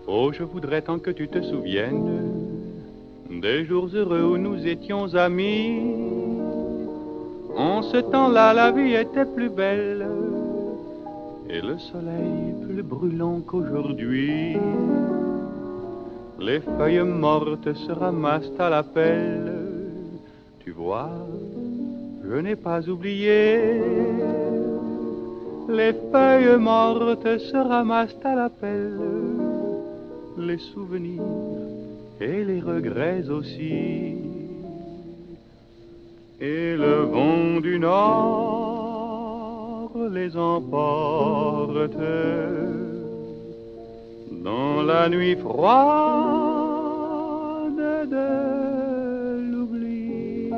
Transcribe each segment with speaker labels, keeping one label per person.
Speaker 1: Oh, je voudrais tant que tu te souviennes des jours heureux où nous étions amis. En ce temps-là, la vie était plus belle et le soleil plus brûlant qu'aujourd'hui. Les feuilles mortes se ramassent à la pelle. Tu vois, je n'ai pas oublié. Les feuilles mortes se ramassent à la pelle. Les souvenirs et les regrets aussi. Et le vent du nord les emporte dans la nuit froide de l'oubli.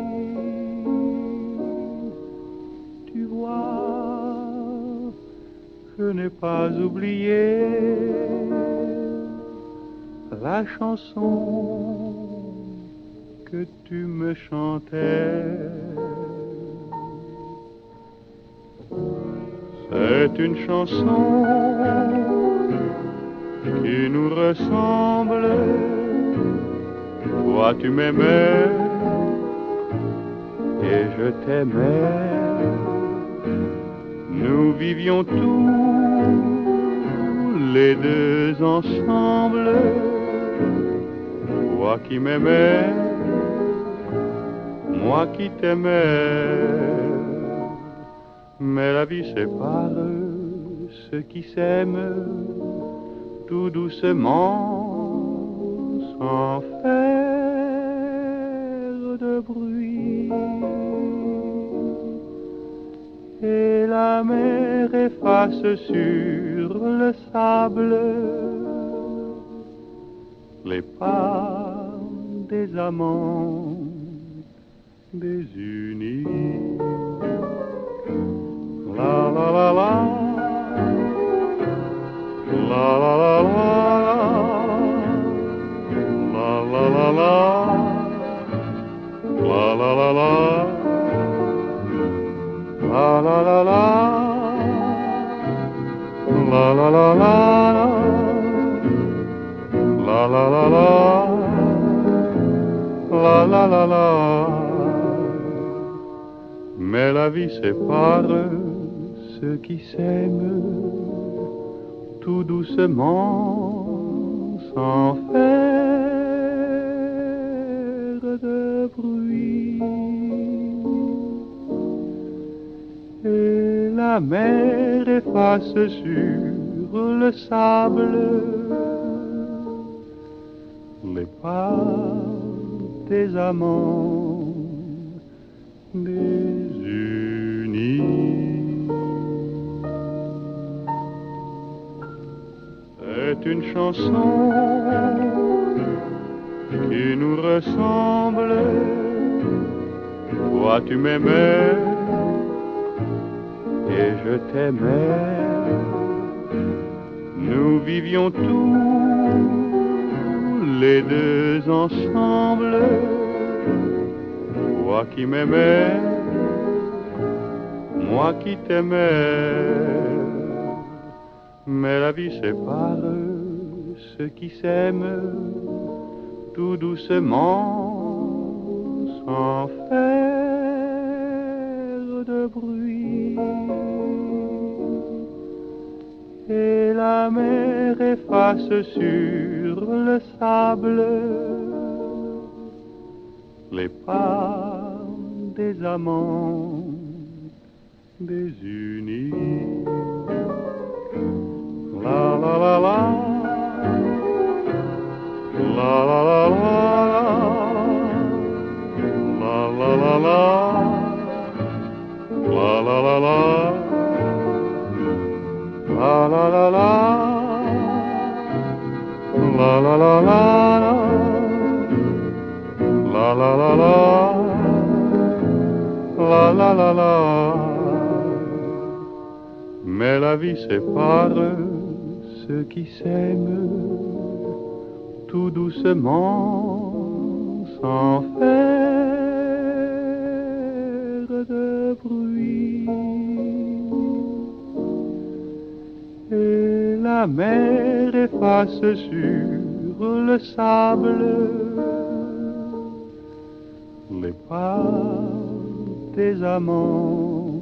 Speaker 1: Tu vois, je n'ai pas oublié la chanson que tu me chantais. C'est une chanson qui nous ressemble. Toi tu m'aimais et je t'aimais. Nous vivions tous les deux ensemble. Toi qui m'aimais, moi qui t'aimais. Mais la vie sépare ceux qui s'aiment tout doucement, sans faire de bruit. Et la mer efface sur le sable les pas des amants désunis. La la la la, la la la la, la la la la, la la la la, la la la la, la la la la, la la la la, la la la la. Mais la vie sépare ceux qui s'aiment tout doucement, sans faire de bruit. Et la mer efface sur le sable les pas des amants désunis. C'est une chanson qui nous ressemble. Toi tu m'aimais et je t'aimais. Nous vivions tous les deux ensemble. Toi qui m'aimais, moi qui t'aimais. Mais la vie sépare ceux qui s'aiment tout doucement, sans faire de bruit. Et la mer efface sur le sable les pas des amants désunis. La la la la, la la la la, la la la la, la la la la, la la la la, la la la la, la la la la, la la la la. Mais la vie sépare ceux qui s'aiment tout doucement, sans faire de bruit. Et la la mer efface sur le sable les pas des amants.